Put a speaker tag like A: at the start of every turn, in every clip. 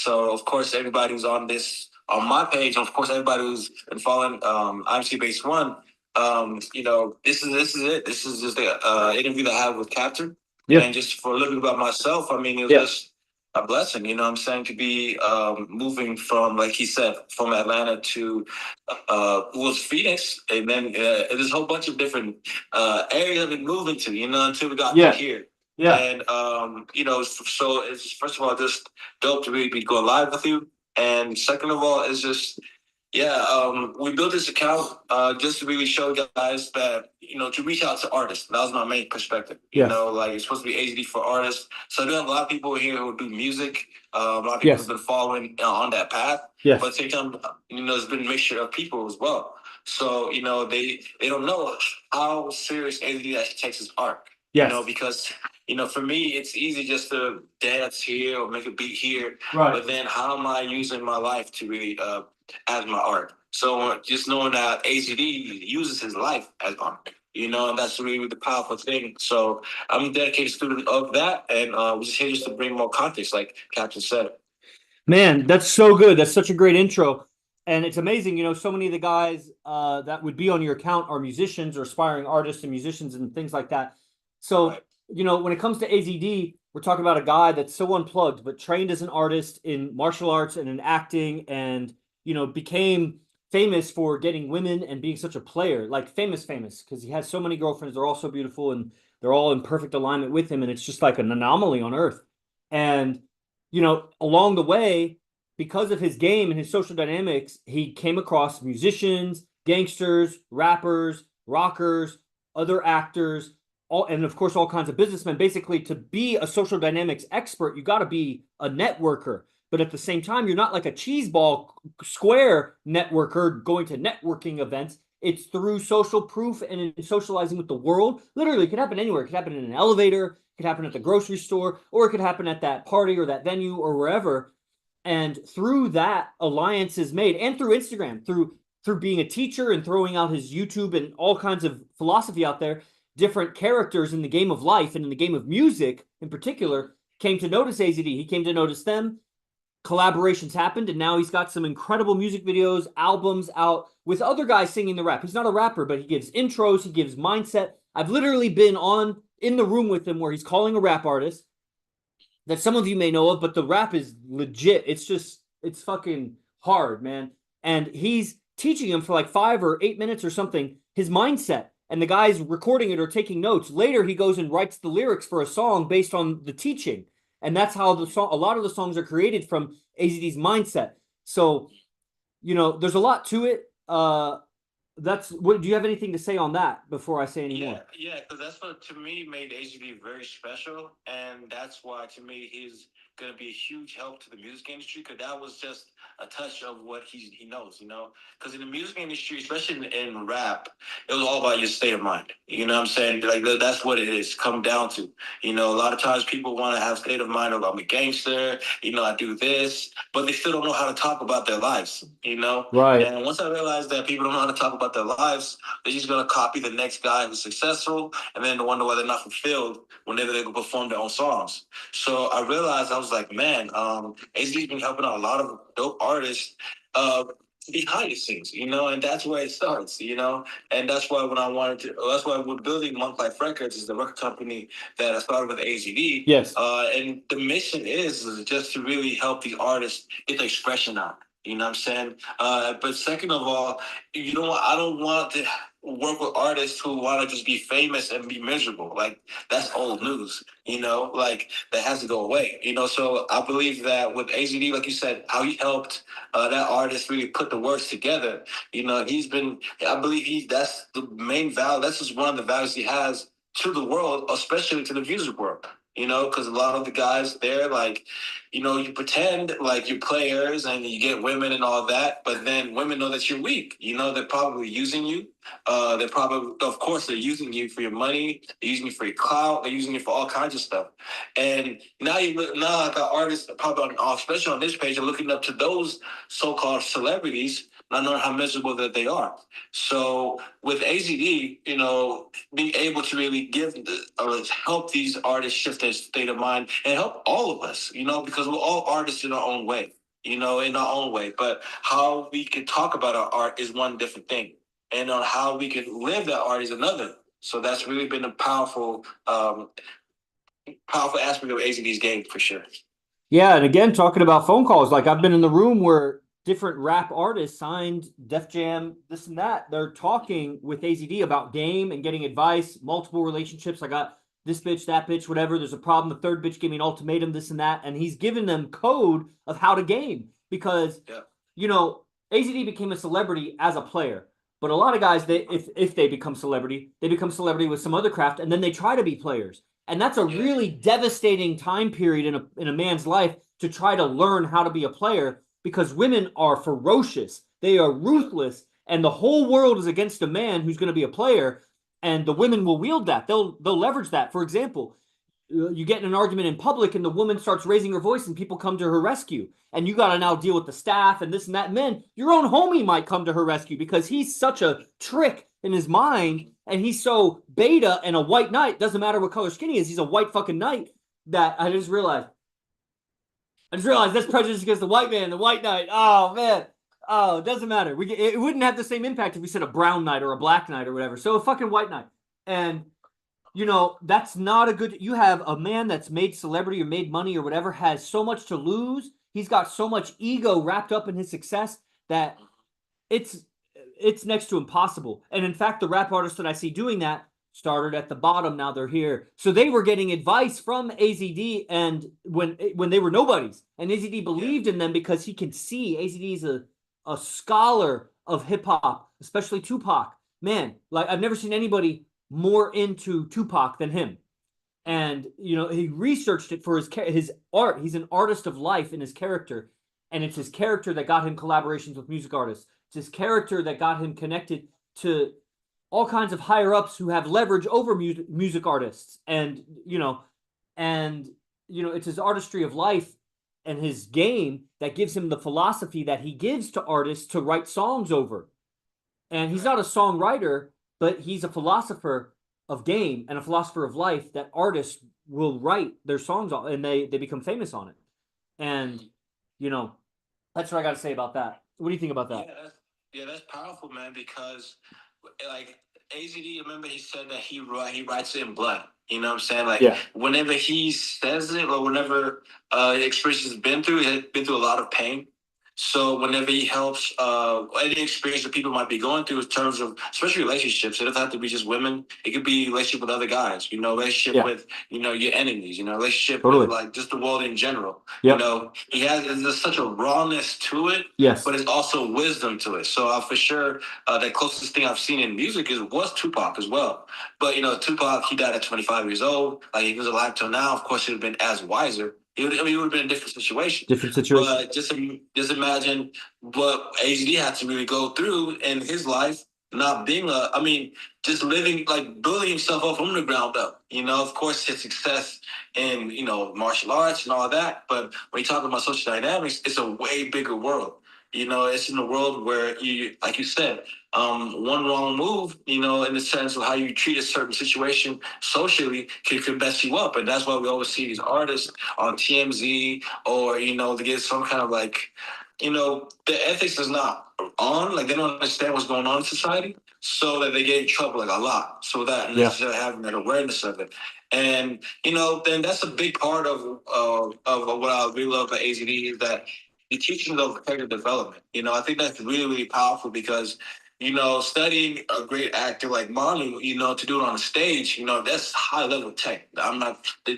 A: So of course, everybody who's on my page, and of course, everybody who's been following IMC Base One, this is it. This is just the interview that I had with Captain. Yeah. And just for a little bit about myself, I mean, it was just a blessing, you know what I'm saying, to be moving from, like he said, from Atlanta to was Phoenix, and then there's a whole bunch of different areas I've been moving to, until we got to here. Yeah. And so it's first of all just dope to really be going live with you, and second of all, it's just we built this account just to really show guys that, to reach out to artists. That was my main perspective. It's supposed to be AZD for artists. So there are a lot of people here who do music. A lot of people have been following on that path. Yes. But at the same time, there's been a mixture of people as well. So, they don't know how serious AZD actually takes his art. Yes. Because, for me, it's easy just to dance here or make a beat here. Right. But then how am I using my life to really as my art? So just knowing that AZD uses his life as art, and that's really the powerful thing. So I'm a dedicated student of that, and we're just here just to bring more context, like Captain said.
B: Man, that's so good. That's such a great intro. And it's amazing, so many of the guys that would be on your account are musicians or aspiring artists and musicians and things like that. So, right. When it comes to AZD, we're talking about a guy that's so unplugged, but trained as an artist in martial arts and in acting, and became famous for getting women and being such a player, like famous, because he has so many girlfriends. They're all so beautiful and they're all in perfect alignment with him. And it's just like an anomaly on earth. And, along the way, because of his game and his social dynamics, he came across musicians, gangsters, rappers, rockers, other actors, and of course, all kinds of businessmen. Basically, to be a social dynamics expert, you got to be a networker. But at the same time, you're not like a cheeseball square networker going to networking events. It's through social proof and in socializing with the world. Literally, it could happen anywhere. It could happen in an elevator, it could happen at the grocery store, or it could happen at that party or that venue or wherever. And through that, alliance is made, and through Instagram, through being a teacher and throwing out his YouTube and all kinds of philosophy out there, different characters in the game of life and in the game of music in particular came to notice AZD. He came to notice them. Collaborations happened, and now he's got some incredible music videos, albums out with other guys singing the rap. He's not a rapper, but he gives intros, he gives mindset. I've literally been in the room with him where he's calling a rap artist that some of you may know of, but the rap is legit. It's fucking hard, man. And he's teaching him for like 5 or 8 minutes or something, his mindset. And the guy's recording it or taking notes. Later, he goes and writes the lyrics for a song based on the teaching. And that's how a lot of the songs are created, from AZD's mindset. So, there's a lot to it. Do you have anything to say on that before I say any more?
A: Yeah, because that's what, to me, made AZD very special. And that's why, to me, he's going to be a huge help to the music industry, because that was just a touch of what he knows, because in the music industry, especially in rap, it was all about your state of mind. You know what I'm saying? Like, that's what it is come down to. A lot of times people want to have state of mind of, I'm a gangster, I do this, but they still don't know how to talk about their lives, Right. And once I realized that people don't know how to talk about their lives, they're just going to copy the next guy who's successful, and then wonder why they're not fulfilled whenever they go perform their own songs. So I realized, I was like, man, AZD's been helping out a lot of dope artists behind the scenes, and that's where it starts, and that's why that's why we're building Monk Life Records, is the record company that I started with AZD. Yes. And the mission is just to really help these artists get their expression out. You know what I'm saying? But second of all, I don't want to work with artists who want to just be famous and be miserable. Like, that's old news, like, that has to go away, So I believe that with AZD, like you said, how he helped that artist really put the words together, I believe that's the main value. That's just one of the values he has to the world, especially to the music world. Because a lot of the guys there, like, you pretend like you're players and you get women and all that, but then women know that you're weak. They're probably using you. Of course, they're using you for your money. They're using you for your clout. They're using you for all kinds of stuff. And now like the artists, probably especially on this page, are looking up to those so-called celebrities, not knowing how miserable that they are. So with AZD, being able to really give or help these artists shift their state of mind and help all of us, because we're all artists in our own way, in our own way. But how we can talk about our art is one different thing, and on how we can live that art is another. So that's really been a powerful aspect of AZD's game for sure.
B: Yeah, and again, talking about phone calls, like I've been in the room where different rap artists signed Def Jam, this and that. They're talking with AZD about game and getting advice, multiple relationships. I got this bitch, that bitch, whatever. There's a problem. The third bitch gave me an ultimatum, this and that. And he's giving them code of how to game because, AZD became a celebrity as a player. But a lot of guys, if they become celebrity, they become celebrity with some other craft, and then they try to be players. And that's a really devastating time period in a man's life to try to learn how to be a player because women are ferocious. They are ruthless. And the whole world is against a man who's going to be a player. And the women will wield that. They'll leverage that. For example, you get in an argument in public and the woman starts raising her voice and people come to her rescue. And you got to now deal with the staff and this and that. Men, your own homie might come to her rescue because he's such a trick in his mind. And he's so beta and a white knight. Doesn't matter what color skin he is. He's a white fucking knight. That I just realized that's prejudice against the white man, the white knight. Oh, man. Oh, it doesn't matter. It wouldn't have the same impact if we said a brown knight or a black knight or whatever. So a fucking white knight. And, that's not a good... You have a man that's made celebrity or made money or whatever, has so much to lose. He's got so much ego wrapped up in his success that it's next to impossible. And in fact, the rap artists that I see doing that started at the bottom. Now they're here. So they were getting advice from AZD and when they were nobodies. And AZD believed in them because he can see AZD is a scholar of hip hop, especially Tupac. Man, like I've never seen anybody more into Tupac than him. And, he researched it for his art. He's an artist of life in his character. And it's his character that got him collaborations with music artists. It's his character that got him connected to all kinds of higher ups who have leverage over music artists. And, it's his artistry of life and his game that gives him the philosophy that he gives to artists to write songs over. And he's not a songwriter, but he's a philosopher of game and a philosopher of life that artists will write their songs on and they become famous on it. And, that's what I got to say about that. What do you think about that?
A: Yeah, that's powerful, man, because like AZD, remember he said that he writes it in blood. You know what I'm saying? Like whenever he says it or whenever experience has been through, he has been through a lot of pain. So whenever he helps any experience that people might be going through in terms of, especially relationships, it doesn't have to be just women. It could be relationship with other guys, relationship with, your enemies, relationship with like just the world in general. There's such a rawness to it, but it's also wisdom to it. So for sure, the closest thing I've seen in music was Tupac as well. But, Tupac, he died at 25 years old. Like he was alive till now. Of course, he would have been as wiser. It would have been a different situation. But just imagine what AZD had to really go through in his life, not being just living, like building himself up from the ground up. Of course, his success in, martial arts and all that. But when you talk about social dynamics, it's a way bigger world. It's in a world where like you said, one wrong move, in the sense of how you treat a certain situation socially can mess you up. And that's why we always see these artists on TMZ or, to get some kind of like, the ethics is not on, like they don't understand what's going on in society, so that they get in trouble like a lot. So that instead of having that awareness of it. And, then that's a big part of what I really love about AZD is that the teaching of character development. I think that's really, really powerful because, studying a great actor like Manu, to do it on a stage, that's high level tech.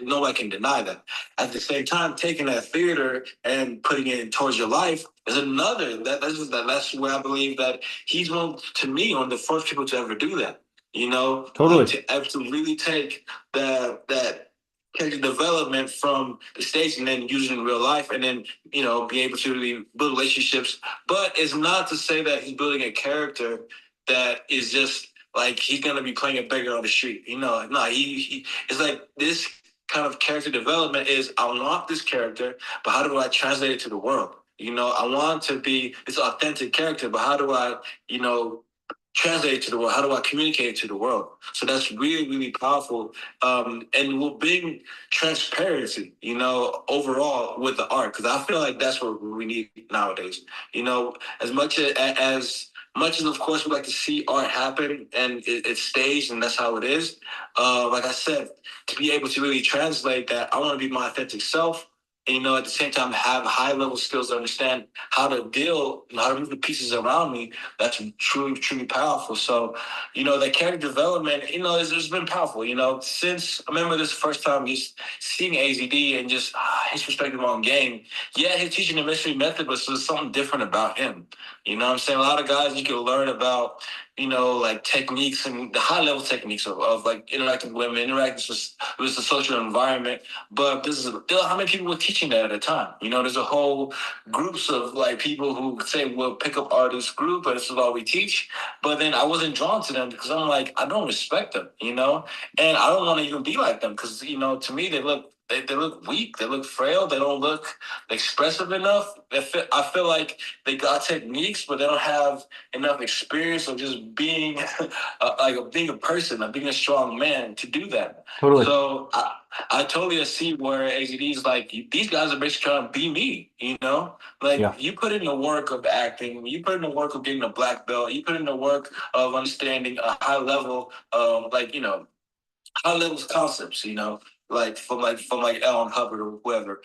A: Nobody can deny that. At the same time, taking that theater and putting it towards your life is another. That's where I believe that he's one of the first people to ever do that. Totally. To really take that character development from the stage and then use it in real life and then, be able to really build relationships. But it's not to say that he's building a character that is just like he's going to be playing a beggar on the street. No, he it's like this kind of character development is I want this character, but how do I translate it to the world? You know, I want to be this authentic character, but how do I, you know, translate it to the world? How do I communicate it to the world? So that's really, really powerful. And will bring transparency, you know, overall with the art, because I feel like that's what we need nowadays. You know, as much as of course we like to see art happen and it's staged and that's how it is. Like I said, to be able to really translate that, I want to be my authentic self. And, you know, at the same time, have high level skills to understand how to deal, how to move the pieces around me. That's truly, truly powerful. So, you know, that character development, you know, it's been powerful. You know, since I remember this first time just seeing AZD and just his perspective on game. Yeah, he's teaching the mystery method, but there's something different about him. You know what I'm saying? A lot of guys you can learn about, you know, like techniques and the high level techniques of like interacting with women, interacting with the social environment. But this is how many people were teaching that at a time? You know, there's a whole groups of like people who say we'll pick up artists group, and this is all we teach. But then I wasn't drawn to them because I'm like, I don't respect them, you know, and I don't want to even be like them because, you know, to me they look weak, they look frail, they don't look expressive enough. I feel like they got techniques, but they don't have enough experience of just being being a person, like being a strong man to do that.
B: Totally.
A: So I totally see where AZD is like, these guys are basically trying to be me, you know? Like,
B: Yeah.
A: you put in the work of acting, you put in the work of getting a black belt, you put in the work of understanding a high level, like, you know, high levels concepts, you know, from like Ellen Hubbard or whoever.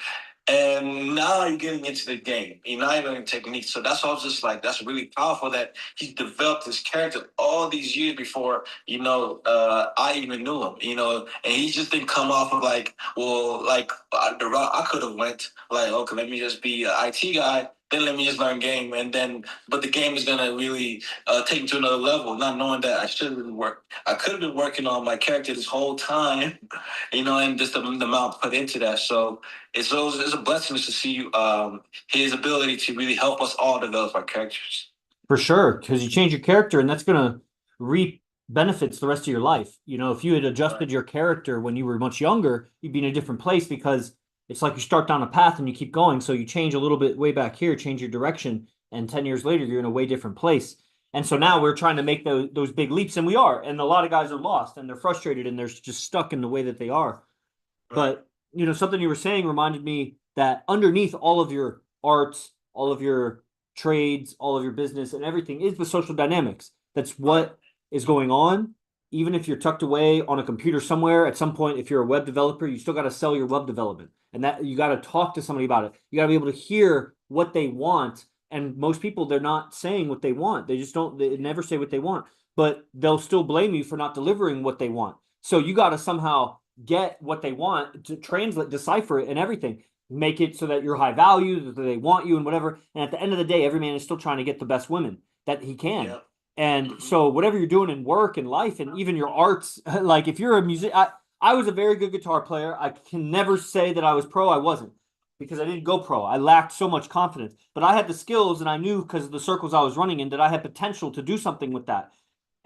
A: And now you're getting into the game. You're not even in technique. So that's why I was just like, that's really powerful that he's developed this character all these years before, you know, I even knew him, you know, and he just didn't come off of like, well, like the route I could have went, like, okay, let me just be an IT guy. Then let me just learn game, and then, but the game is gonna really take me to another level. Not knowing that I could have been working on my character this whole time, you know, and just the amount put into that. So it's a blessing to see his ability to really help us all develop our characters.
B: For sure, because you change your character, and that's gonna reap benefits the rest of your life. You know, if you had adjusted
A: Right.
B: your character when you were much younger, you'd be in a different place because it's like you start down a path and you keep going. So you change a little bit way back here, change your direction, and 10 years later, you're in a way different place. And so now we're trying to make those big leaps, and we are. And a lot of guys are lost and they're frustrated and they're just stuck in the way that they are.
A: Right.
B: But you know, something you were saying reminded me that underneath all of your arts, all of your trades, all of your business and everything is the social dynamics. That's what is going on. Even if you're tucked away on a computer somewhere, at some point, if you're a web developer, you still got to sell your web development. And that you got to talk to somebody about it. You got to be able to hear what they want. And most people, they're not saying what they want. They just don't, they never say what they want, but they'll still blame you for not delivering what they want. So you got to somehow get what they want to translate, decipher it and everything, make it so that you're high value, that they want you and whatever. And at the end of the day, every man is still trying to get the best women that he can.
A: Yeah.
B: And so whatever you're doing in work and life and even your arts, like if you're a music, I was a very good guitar player. I can never say that I was pro. I wasn't because I didn't go pro. I lacked so much confidence, but I had the skills and I knew because of the circles I was running in that I had potential to do something with that.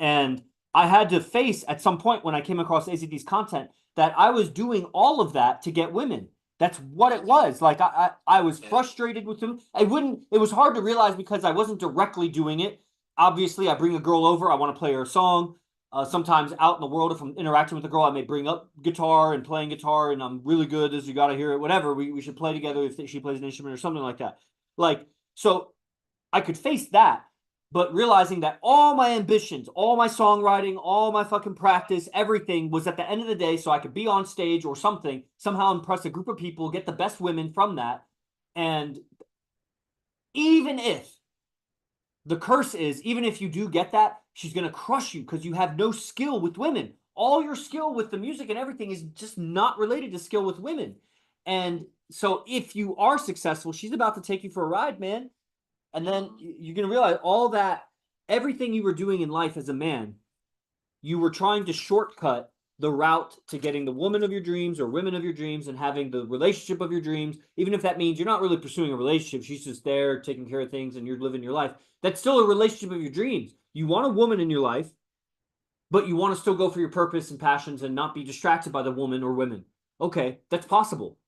B: And I had to face at some point when I came across AZD's content that I was doing all of that to get women. That's what it was. Like I was frustrated with them. It was hard to realize because I wasn't directly doing it. Obviously, I bring a girl over, I want to play her a song. Sometimes out in the world, if I'm interacting with a girl, I may bring up guitar and playing guitar, and I'm really good as you got to hear it, whatever. We should play together if she plays an instrument or something like that. Like, so I could face that, but realizing that all my ambitions, all my songwriting, all my fucking practice, everything was at the end of the day so I could be on stage or something, somehow impress a group of people, get the best women from that. And even if the curse is, even if you do get that, she's going to crush you because you have no skill with women. All your skill with the music and everything is just not related to skill with women. And so if you are successful, she's about to take you for a ride, man. And then you're going to realize all that, everything you were doing in life as a man, you were trying to shortcut the route to getting the woman of your dreams or women of your dreams and having the relationship of your dreams. Even if that means you're not really pursuing a relationship, she's just there taking care of things and you're living your life. That's still a relationship of your dreams. You want a woman in your life, but you want to still go for your purpose and passions and not be distracted by the woman or women. Okay, that's possible.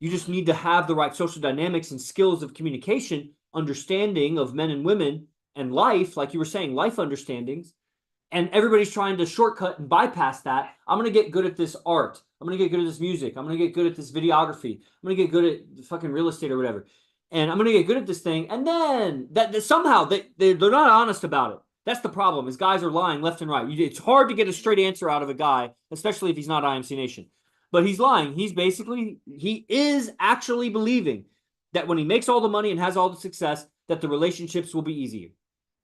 B: You just need to have the right social dynamics and skills of communication, understanding of men and women and life, like you were saying, life understandings. And everybody's trying to shortcut and bypass that. I'm going to get good at this art. I'm going to get good at this music. I'm going to get good at this videography. I'm going to get good at fucking real estate or whatever. And I'm going to get good at this thing. And then that somehow they're not honest about it. That's the problem, is guys are lying left and right. It's hard to get a straight answer out of a guy, especially if he's not IMC Nation. But he's lying. He is actually believing that when he makes all the money and has all the success, that the relationships will be easier.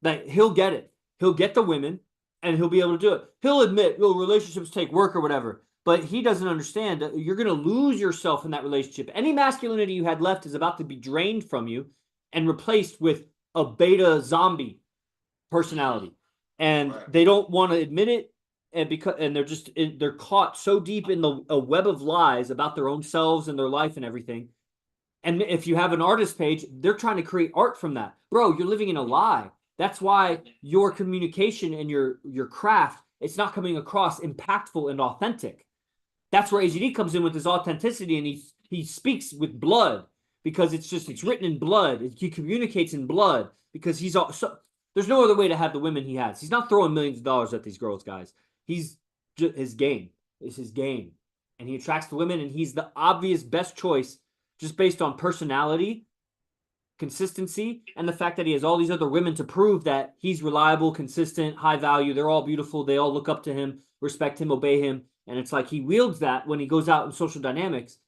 B: That he'll get it. He'll get the women and he'll be able to do it. He'll admit, relationships take work or whatever. But he doesn't understand that you're going to lose yourself in that relationship. Any masculinity you had left is about to be drained from you and replaced with a beta zombie personality. And they don't want to admit it. And they're caught so deep in a web of lies about their own selves and their life and everything. And if you have an artist page, they're trying to create art from that. Bro, you're living in a lie. That's why your communication and your craft, it's not coming across impactful and authentic. That's where AZD comes in with his authenticity, and he speaks with blood, because it's written in blood. He communicates in blood, because there's no other way to have the women he has. He's not throwing millions of dollars at these girls, guys. His game is his game, and he attracts the women, and he's the obvious best choice just based on personality, consistency, and the fact that he has all these other women to prove that he's reliable, consistent, high value. They're all beautiful. They all look up to him, respect him, obey him. And it's like he wields that when he goes out in social dynamics.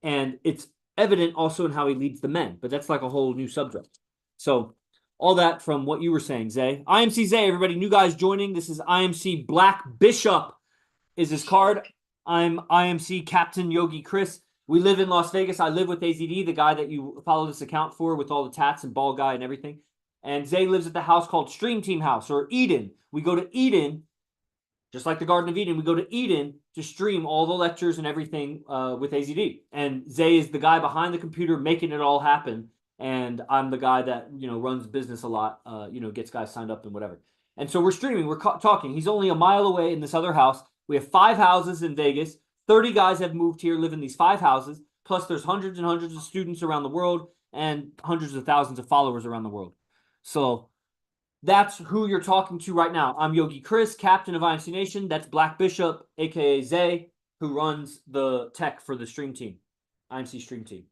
B: And it's evident also in how he leads the men. But that's like a whole new subject. So all that from what you were saying, Zay. IMC Zay, everybody, new guys joining. This is IMC Black Bishop is his card. I'm IMC Captain Yogi Chris. We live in Las Vegas. I live with AZD, the guy that you follow this account for with all the tats and ball guy and everything. And Zay lives at the house called Stream Team House, or Eden. We go to Eden, just like the Garden of Eden. We go to Eden to stream all the lectures and everything with AZD. And Zay is the guy behind the computer making it all happen. And I'm the guy that, runs business a lot, gets guys signed up and whatever. And so we're streaming, we're talking. He's only a mile away in this other house. We have 5 houses in Vegas. 30 guys have moved here, live in these 5 houses. Plus there's hundreds and hundreds of students around the world and hundreds of thousands of followers around the world. So that's who you're talking to right now. I'm Yogi Chris, captain of IMC Nation. That's Black Bishop, aka Zay, who runs the tech for the stream team, IMC stream team.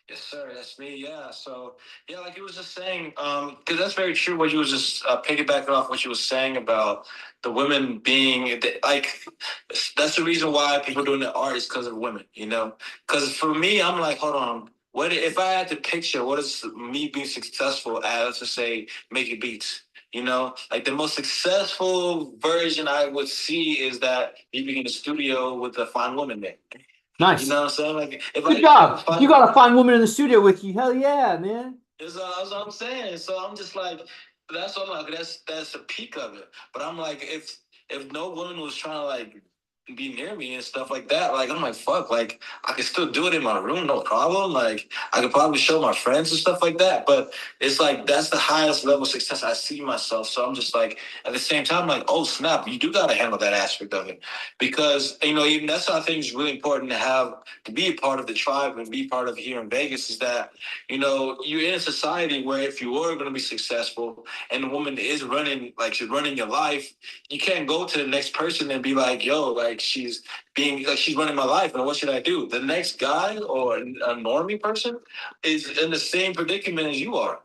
A: Yes, sir. That's me. Yeah. So, yeah, like he was just saying, because that's very true. What you was just piggybacking off what you was saying about the women being like, that's the reason why people doing the art is because of women. Because for me, I'm like, hold on. What if I had to picture what is me being successful at? Let's just say making beats. Like the most successful version I would see is that you being in the studio with a fine woman there.
B: Nice.
A: You know what I'm saying? Like,
B: good job. You got a fine woman in the studio with you. Hell yeah, man.
A: That's what I'm saying. So I'm just like, that's what I'm like. That's the peak of it. But I'm like, if no woman was trying to like be near me and stuff like that, like I'm like, fuck, like I could still do it in my room, no problem. Like I could probably show my friends and stuff like that. But it's like that's the highest level of success I see myself. So I'm just like, at the same time, like, oh snap, you do gotta handle that aspect of it. Because even that's why I think it's really important to be a part of the tribe and be part of here in Vegas, is that you're in a society where if you are gonna be successful and the woman is she's running your life, you can't go to the next person and be like, yo, like she's running my life, and what should I do? The next guy or a normie person is in the same predicament as you are,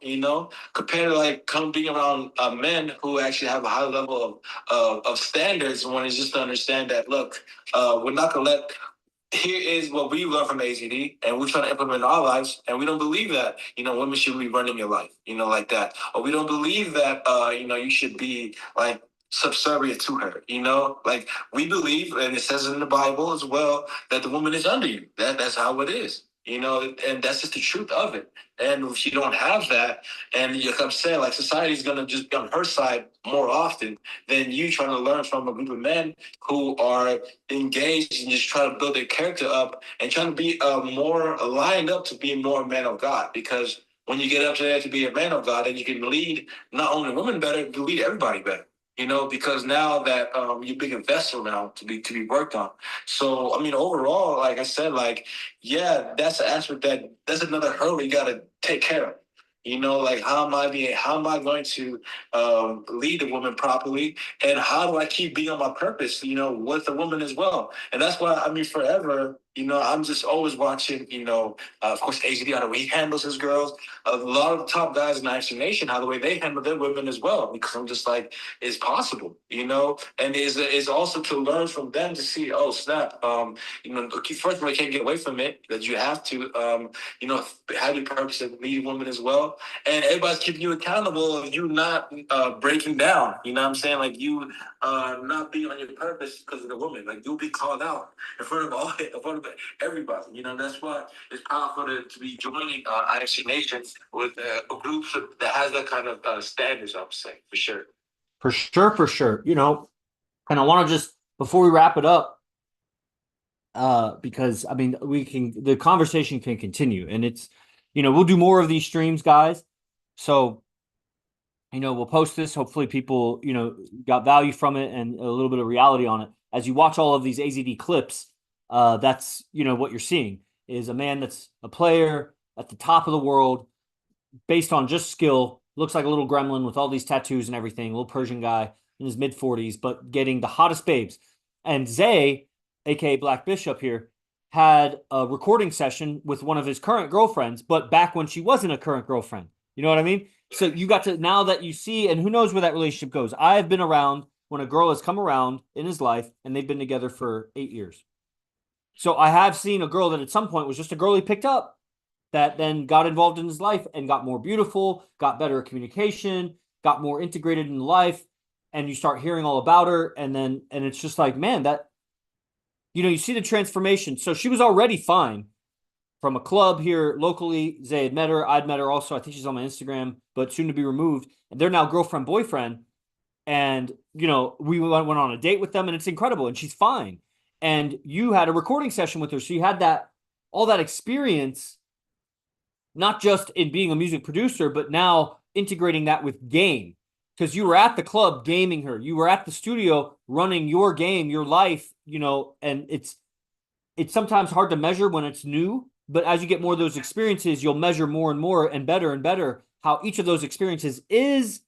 A: compared to like being around men who actually have a high level of standards. One is just to understand that, look, we're not gonna let. Here is what we learn from AZD, and we're trying to implement in our lives, and we don't believe that, women should be running your life, like that. Or we don't believe that, you should be, like, subservient to her, Like, we believe, and it says in the Bible as well, that the woman is under you. That's how it is, and that's just the truth of it. And if you don't have that, and like I'm saying, like society's gonna just be on her side more often than you trying to learn from a group of men who are engaged and just trying to build their character up and trying to be more lined up to be more a man of God. Because when you get up to there to be a man of God, then you can lead not only women better, but lead everybody better. because now that you're a big investor now to be worked on. So I mean, overall, like I said, like yeah, that's an aspect that's another hurdle you got to take care of. Like how am I going to lead a woman properly, and how do I keep being on my purpose, with a woman as well. And that's why I mean, forever, I'm just always watching, of course, AGD, how the way he handles his girls. A lot of the top guys in the Action Nation, how the way they handle their women as well, because I'm just like, it's possible, and is also to learn from them to see, oh snap, first of all, you can't get away from it, that you have to, have your purpose and lead women as well, and everybody's keeping you accountable of you not breaking down. You know what I'm saying? Like you not being on your purpose because of the woman. Like you'll be called out in front of everybody. That's why it's powerful to be joining IMC Nations with groups that has that kind of standards. I'm saying for sure.
B: For sure, for sure. And I want to just before we wrap it up, because I mean the conversation can continue, and it's we'll do more of these streams, guys. So we'll post this. Hopefully people, got value from it and a little bit of reality on it. As you watch all of these AZD clips, that's, what you're seeing is a man that's a player at the top of the world based on just skill. Looks like a little gremlin with all these tattoos and everything, a little Persian guy in his mid 40s, but getting the hottest babes. And Zay, aka Black Bishop here, had a recording session with one of his current girlfriends, but back when she wasn't a current girlfriend. You know what I mean? So you got to, now that you see, and who knows where that relationship goes. I've been around when a girl has come around in his life and they've been together for 8 years. So I have seen a girl that at some point was just a girl he picked up that then got involved in his life and got more beautiful, got better communication, got more integrated in life. And you start hearing all about her. And it's just like, man, that, you see the transformation. So she was already fine from a club here locally. Zay had met her. I'd met her also. I think she's on my Instagram, but soon to be removed. And they're now girlfriend, boyfriend. And, we went on a date with them and it's incredible. And she's fine. And you had a recording session with her. So you had all that experience, not just in being a music producer, but now integrating that with game. Because you were at the club gaming her. You were at the studio running your game, your life, and it's sometimes hard to measure when it's new. But as you get more of those experiences, you'll measure more and better how each of those experiences is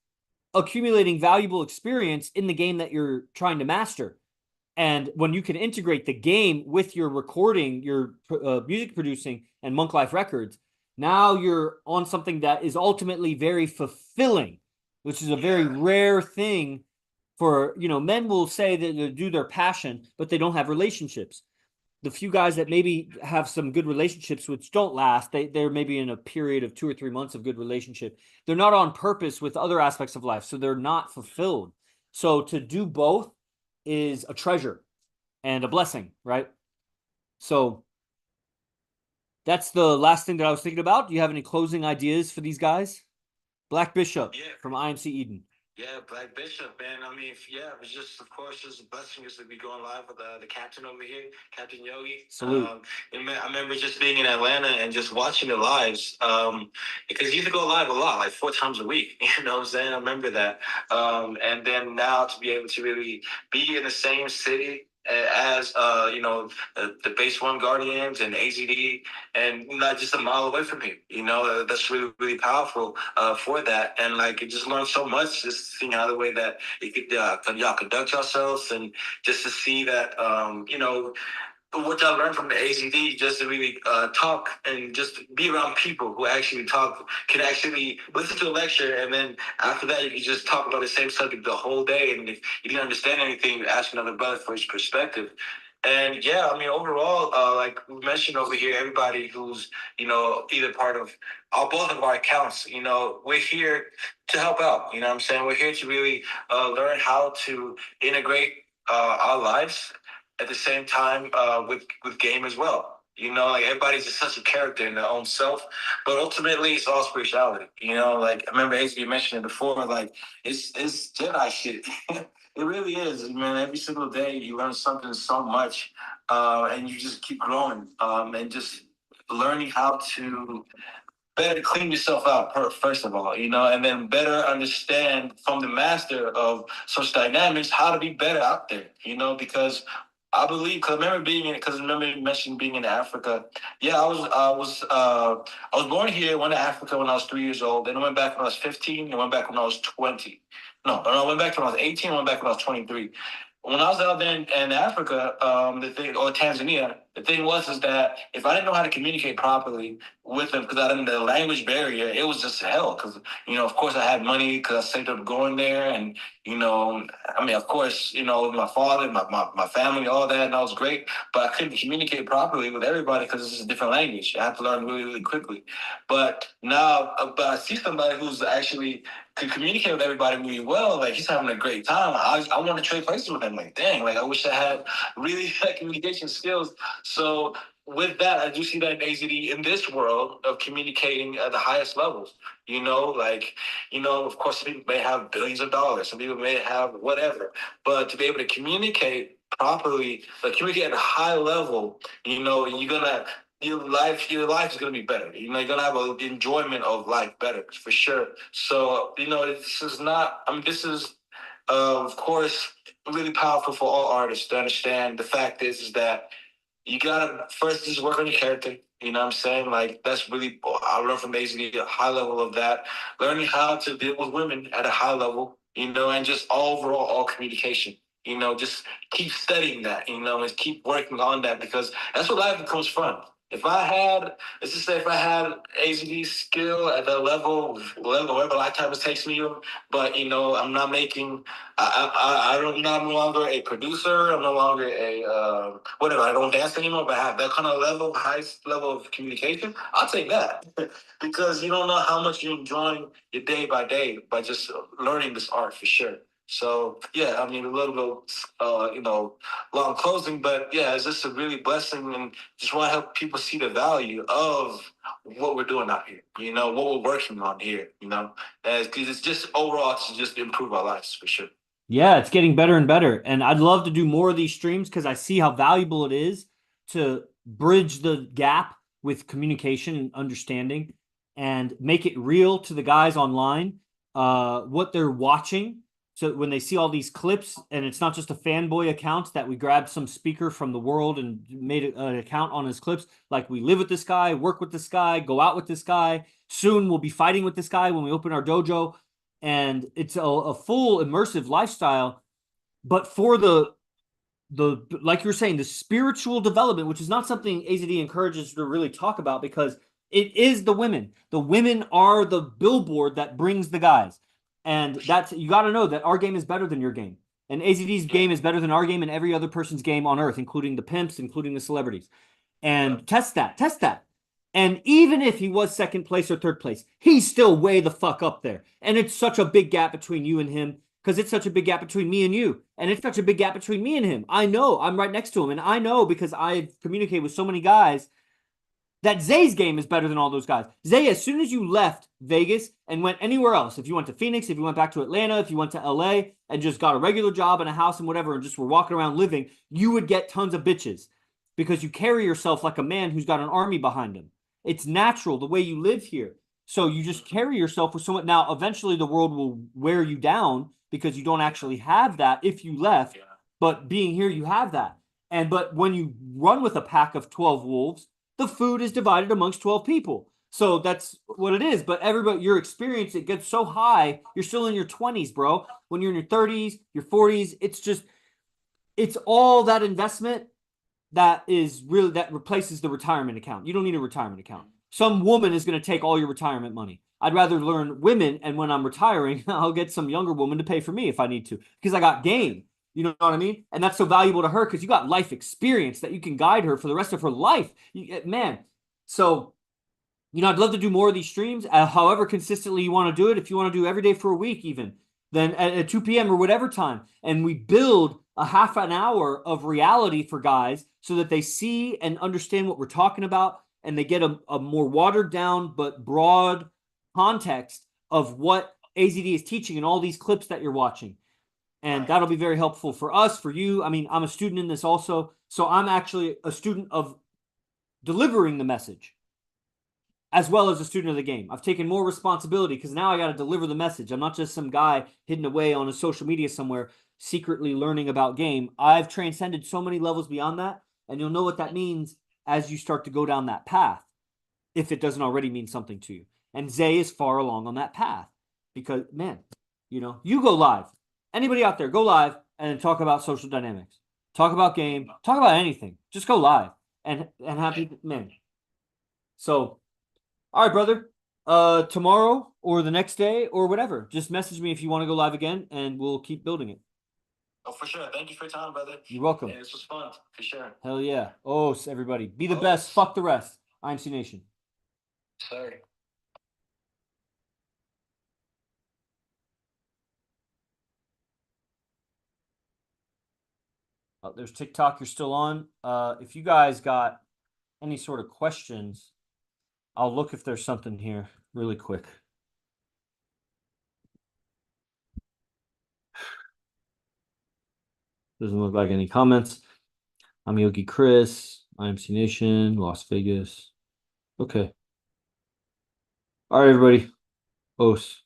B: accumulating valuable experience in the game that you're trying to master. And when you can integrate the game with your recording, your music producing and Monk Life Records, now you're on something that is ultimately very fulfilling, which is a very rare thing for, men will say that they do their passion, but they don't have relationships. The few guys that maybe have some good relationships, which don't last, they're maybe in a period of 2 or 3 months of good relationship. They're not on purpose with other aspects of life, so they're not fulfilled. So to do both is a treasure and a blessing, right? So that's the last thing that I was thinking about. Do you have any closing ideas for these guys? Black Bishop from IMC Eden.
A: Yeah, Black Bishop, man. I mean, it's just, of course, just a blessing just to be going live with the captain over here, Captain Yogi.
B: Salute.
A: And I remember just being in Atlanta and just watching the lives, because you used to go live a lot, like 4 times a week. You know what I'm saying? I remember that. And then now to be able to really be in the same city as the base one Guardians and AZD, and not just a mile away from him. That's really, really powerful for that. And like it just learned so much, just seeing how the way that it could y'all conduct yourselves, and just to see that what y'all learned from the AZD, just to really talk and just be around people who actually talk, can actually listen to a lecture, and then after that you can just talk about the same subject the whole day. And if you didn't understand anything, you ask another brother for his perspective. And yeah, I mean, overall, like we mentioned over here, everybody who's, either part of both of our accounts, we're here to help out. You know what I'm saying? We're here to really learn how to integrate our lives at the same time with game as well. Like everybody's just such a character in their own self, but ultimately it's all spirituality. Like I remember HB mentioned it before, like it's Jedi shit. It really is, man. Every single day you learn something so much, and you just keep growing, and just learning how to better clean yourself out first of all, and then better understand from the master of such dynamics how to be better out there, because I believe, because I remember you mentioned being in Africa. Yeah, I was born here, went to Africa when I was 3 years old. Then I went back when I was 15. And went back when I was 20. No, I went back when I was 18. Went back when I was 23. When I was out there in Africa, or Tanzania, the thing was is that if I didn't know how to communicate properly with them, because I didn't the language barrier, it was just hell. Because of course, I had money because I saved up going there, and I mean, of course, my father, my family, all that, and that was great. But I couldn't communicate properly with everybody because it's a different language. I had to learn really, really quickly. But now, but I see somebody who's actually could communicate with everybody really well. Like, he's having a great time. I want to trade places with him. Like, dang, like I wish I had really communication skills. So with that, I do see that in AZD in this world of communicating at the highest levels. Of course, some people may have billions of dollars. Some people may have whatever. But to be able to communicate properly, like communicate at a high level, you're gonna your life is gonna be better. You're gonna have an enjoyment of life better for sure. So this is not. I mean, this is of course really powerful for all artists to understand. The fact is that you gotta first just work on your character. You know what I'm saying? Like, that's really, I learned from basically a high level of that. Learning how to deal with women at a high level, and just overall all communication. Just keep studying that, and keep working on that, because that's what life becomes fun. If I had, let's just say, if I had AZD skill at the level, whatever lifetime it takes me, but I'm not making, I'm no longer a producer. I'm no longer a whatever. I don't dance anymore, but I have that kind of level, highest level of communication. I'll take that because you don't know how much you're enjoying your day by day by just learning this art for sure. So yeah, I mean, a little bit, long closing, but yeah, it's just a really blessing, and just want to help people see the value of what we're doing out here. What we're working on here. Because it's just overall to just improve our lives for sure.
B: Yeah, it's getting better and better. And I'd love to do more of these streams because I see how valuable it is to bridge the gap with communication and understanding and make it real to the guys online, what they're watching. So when they see all these clips, and it's not just a fanboy account that we grabbed some speaker from the world and made an account on his clips. Like, we live with this guy, work with this guy, go out with this guy. Soon we'll be fighting with this guy when we open our dojo. And it's a full immersive lifestyle. But for the like you were saying, the spiritual development, which is not something AZD encourages to really talk about, because it is the women. The women are the billboard that brings the guys. And that's, you got to know that our game is better than your game. And AZD's game is better than our game and every other person's game on earth, including the pimps, including the celebrities. And test that. And even if he was second place or third place, he's still way the fuck up there. And it's such a big gap between you and him, because it's such a big gap between me and you. And it's such a big gap between me and him. I know, I'm right next to him. And I know, because I've communicated with so many guys, that Zay's game is better than all those guys. Zay, as soon as you left Vegas and went anywhere else, if you went to Phoenix, if you went back to Atlanta, if you went to LA and just got a regular job and a house and whatever, and just were walking around living, you would get tons of bitches, because you carry yourself like a man who's got an army behind him. It's natural the way you live here. So you just carry yourself with someone. Now, eventually the world will wear you down because you don't actually have that if you left. But being here, you have that. But when you run with a pack of 12 wolves, the food is divided amongst 12 people. So that's what it is. But everybody, your experience, it gets so high. You're still in your 20s, bro. When you're in your 30s, your 40s, it's all that investment that replaces the retirement account. You don't need a retirement account. Some woman is going to take all your retirement money. I'd rather learn women, and when I'm retiring, I'll get some younger woman to pay for me if I need to, because I got game. You know what I mean? And that's so valuable to her, because you got life experience that you can guide her for the rest of her life. Man, so, I'd love to do more of these streams, however consistently you want to do it. If you want to do every day for a week even, then at 2 p.m. or whatever time, and we build a half an hour of reality for guys so that they see and understand what we're talking about, and they get a more watered down but broad context of what AZD is teaching in all these clips that you're watching. And that'll be very helpful for us, for you. I mean, I'm a student in this also, so I'm actually a student of delivering the message. as well as a student of the game. I've taken more responsibility because now I got to deliver the message. I'm not just some guy hidden away on a social media somewhere secretly learning about game. I've transcended so many levels beyond that, and you'll know what that means as you start to go down that path, if it doesn't already mean something to you. And Zay is far along on that path because, man, you go live. Anybody out there, go live and talk about social dynamics. Talk about game. Talk about anything. Just go live and happy, man. So, all right, brother. Tomorrow or the next day or whatever, just message me if you want to go live again, and we'll keep building it.
A: Oh, for sure. Thank you for your time, brother.
B: You're welcome.
A: Yeah, this was fun, for sure.
B: Hell yeah. Oh, everybody. Be the best. Fuck the rest. IMC Nation.
A: Sorry.
B: There's TikTok. You're still on. If you guys got any sort of questions, I'll look if there's something here really quick. Doesn't look like any comments. I'm Yogi Chris, IMC Nation, Las Vegas. Okay. All right, everybody. Os.